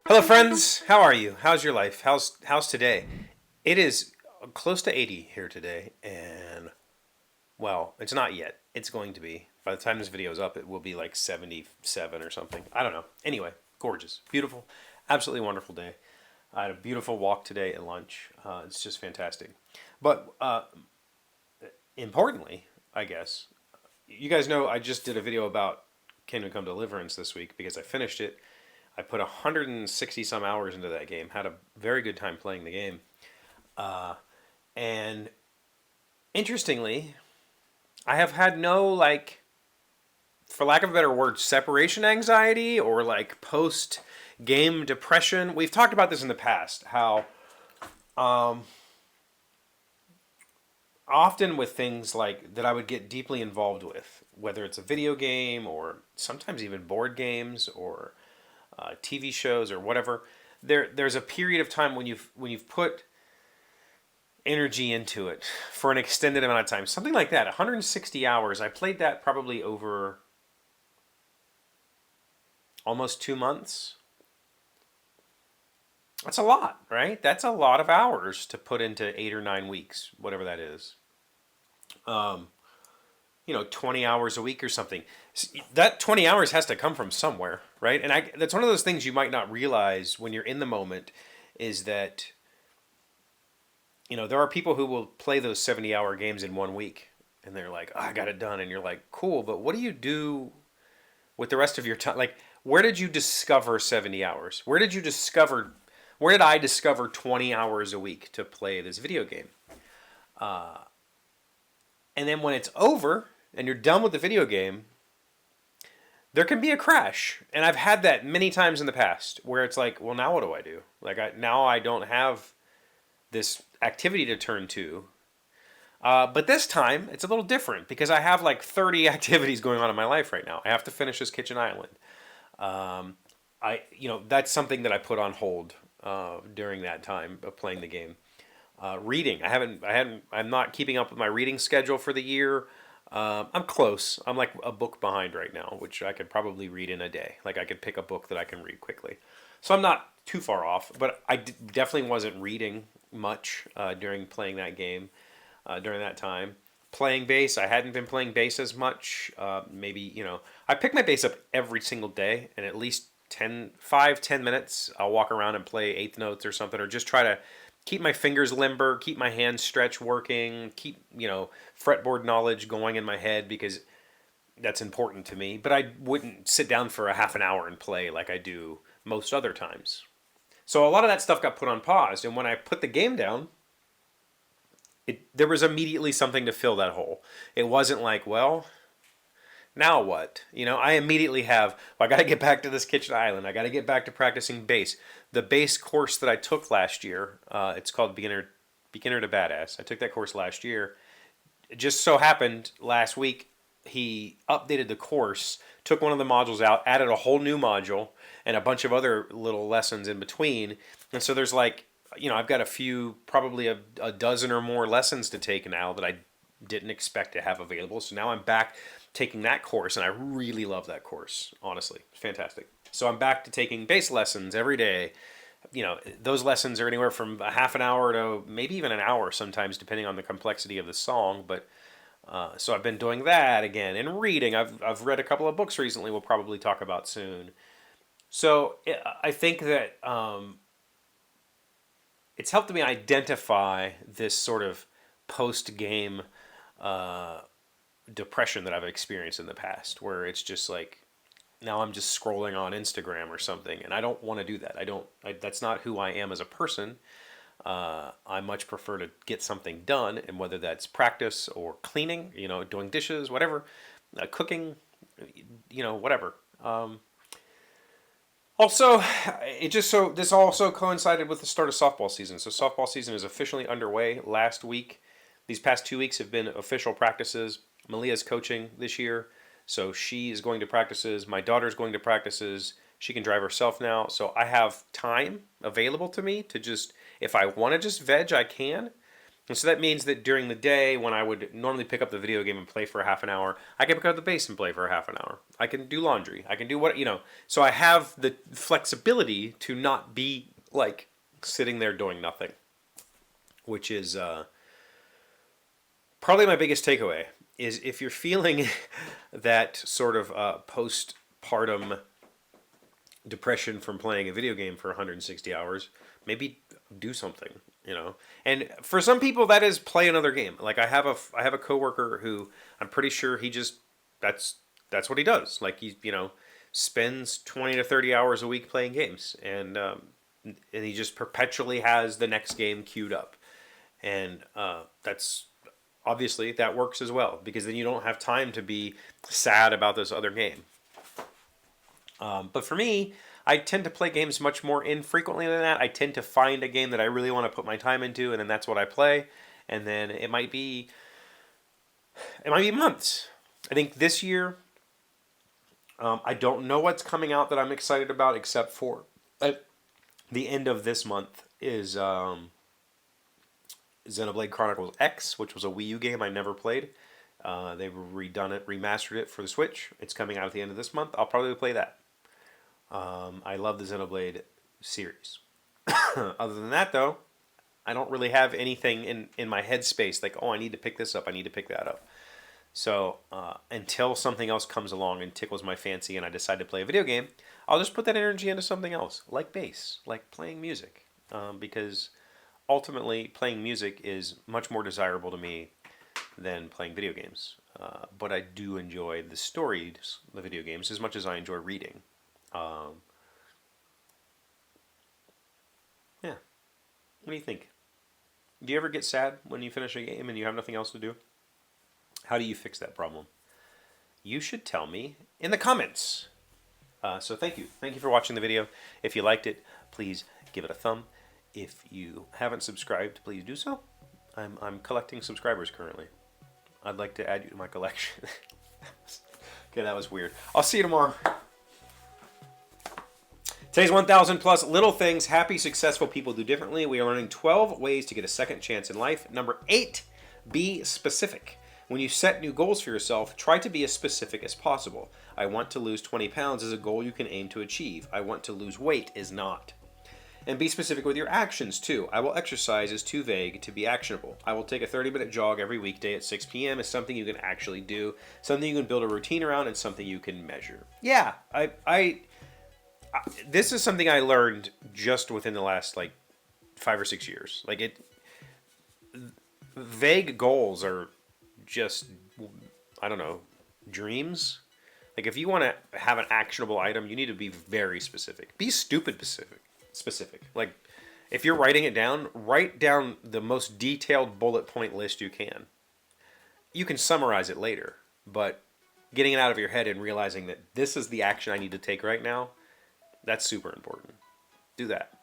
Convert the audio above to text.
Hello, friends. How are you? How's your life? How's today? It is close to 80 here today, and well, it's not yet. It's going to be. By the time this video is up, it will be like 77 or something. I don't know. Anyway, gorgeous, beautiful, absolutely wonderful day. I had a beautiful walk today at lunch. It's just fantastic. But importantly, I guess, you guys know I just did a video about Kingdom Come Deliverance this week because I finished it. I put 160 some hours into that game. Had a very good time playing the game. And interestingly, I have had no, like, for lack of a better word, separation anxiety or like post game depression. We've talked about this in the past, how often with things like that I would get deeply involved with, whether it's a video game or sometimes even board games or TV shows or whatever, there's a period of time when you've put energy into it for an extended amount of time, something like that. 160 hours. I played that probably over almost 2 months. That's a lot, right? That's a lot of hours to put into 8 or 9 weeks, whatever that is. 20 hours a week or something. That 20 hours has to come from somewhere, right? And that's one of those things you might not realize when you're in the moment is that, there are people who will play those 70-hour games in 1 week and they're like, oh, I got it done. And you're like, cool, but what do you do with the rest of your time? Like, where did you discover 70 hours? Where did I discover 20 hours a week to play this video game? And then when it's over and you're done with the video game, there can be a crash. And I've had that many times in the past where it's like, well, now what do I do? Like, now I don't have this activity to turn to. But this time, it's a little different because I have like 30 activities going on in my life right now. I have to finish this kitchen island. That's something that I put on hold during that time of playing the game. Reading, I'm not keeping up with my reading schedule for the year. I'm close. I'm like a book behind right now, which I could probably read in a day. Like I could pick a book that I can read quickly. So I'm not too far off, but I definitely wasn't reading much during playing that game during that time. Playing bass, I hadn't been playing bass as much. I pick my bass up every single day, and at least 5-10 minutes, I'll walk around and play eighth notes or something, or just try to keep my fingers limber, keep my hand stretch working, keep, fretboard knowledge going in my head because that's important to me. But I wouldn't sit down for a half an hour and play like I do most other times. So a lot of that stuff got put on pause. And when I put the game down, there was immediately something to fill that hole. It wasn't like, well, now what? I immediately I got to get back to this kitchen island. I got to get back to practicing bass. The bass course that I took last year, it's called Beginner to Badass. I took that course last year. It just so happened last week he updated the course, took one of the modules out, added a whole new module, and a bunch of other little lessons in between. And so there's like, I've got probably a dozen or more lessons to take now that I didn't expect to have available. So now I'm back taking that course, and I really love that course, honestly. It's fantastic. So I'm back to taking bass lessons every day. Those lessons are anywhere from a half an hour to maybe even an hour sometimes, depending on the complexity of the song. But so I've been doing that again. And reading, I've read a couple of books recently we'll probably talk about soon. So I think that it's helped me identify this sort of post-game depression that I've experienced in the past, where it's just like, now I'm just scrolling on Instagram or something, and I don't want to do that. That's not who I am as a person. I much prefer to get something done, and whether that's practice or cleaning, doing dishes, whatever, cooking, whatever. Also, this also coincided with the start of softball season. So softball season is officially underway last week. These past 2 weeks have been official practices. Malia's coaching this year, so she is going to practices. My daughter's going to practices. She can drive herself now, so I have time available to me to just, if I want to just veg, I can. And so that means that during the day, when I would normally pick up the video game and play for a half an hour, I can pick up the bass and play for a half an hour. I can do laundry. I can do what, So I have the flexibility to not be like sitting there doing nothing, which is probably my biggest takeaway. Is if you're feeling that sort of postpartum depression from playing a video game for 160 hours, maybe do something, And for some people, that is play another game. Like I have a coworker who I'm pretty sure that's what he does. Like he spends 20 to 30 hours a week playing games, and he just perpetually has the next game queued up, and that's obviously that works as well, because then you don't have time to be sad about this other game. But for me, I tend to play games much more infrequently than that. I tend to find a game that I really want to put my time into, and then that's what I play. And then it might be months. I think this year, I don't know what's coming out that I'm excited about, except for the end of this month is Xenoblade Chronicles X, which was a Wii U game I never played. They've redone it, remastered it for the Switch. It's coming out at the end of this month. I'll probably play that. I love the Xenoblade series. Other than that, though, I don't really have anything in my headspace like, oh, I need to pick this up, I need to pick that up. So until something else comes along and tickles my fancy and I decide to play a video game, I'll just put that energy into something else, like bass, like playing music. Because ultimately, playing music is much more desirable to me than playing video games. But I do enjoy the stories, the video games, as much as I enjoy reading. Yeah. What do you think? Do you ever get sad when you finish a game and you have nothing else to do? How do you fix that problem? You should tell me in the comments. So thank you. Thank you for watching the video. If you liked it, please give it a thumb. If you haven't subscribed, please do so. I'm collecting subscribers currently. I'd like to add you to my collection. Okay, that was weird. I'll see you tomorrow. Today's 1,000 plus little things happy, successful people do differently. We are learning 12 ways to get a second chance in life. Number 8, be specific. When you set new goals for yourself, try to be as specific as possible. I want to lose 20 pounds is a goal you can aim to achieve. I want to lose weight is not. And be specific with your actions too. I will exercise is too vague to be actionable. I will take a 30-minute jog every weekday at 6 p.m. is something you can actually do, something you can build a routine around, and something you can measure. Yeah, this is something I learned just within the last 5 or 6 years. Vague goals are just, I don't know, dreams. If you want to have an actionable item, you need to be very specific. Be stupid specific. If you're writing it down, write down the most detailed bullet point list you can. You can summarize it later, but getting it out of your head and realizing that this is the action I need to take right now, that's super important. Do that.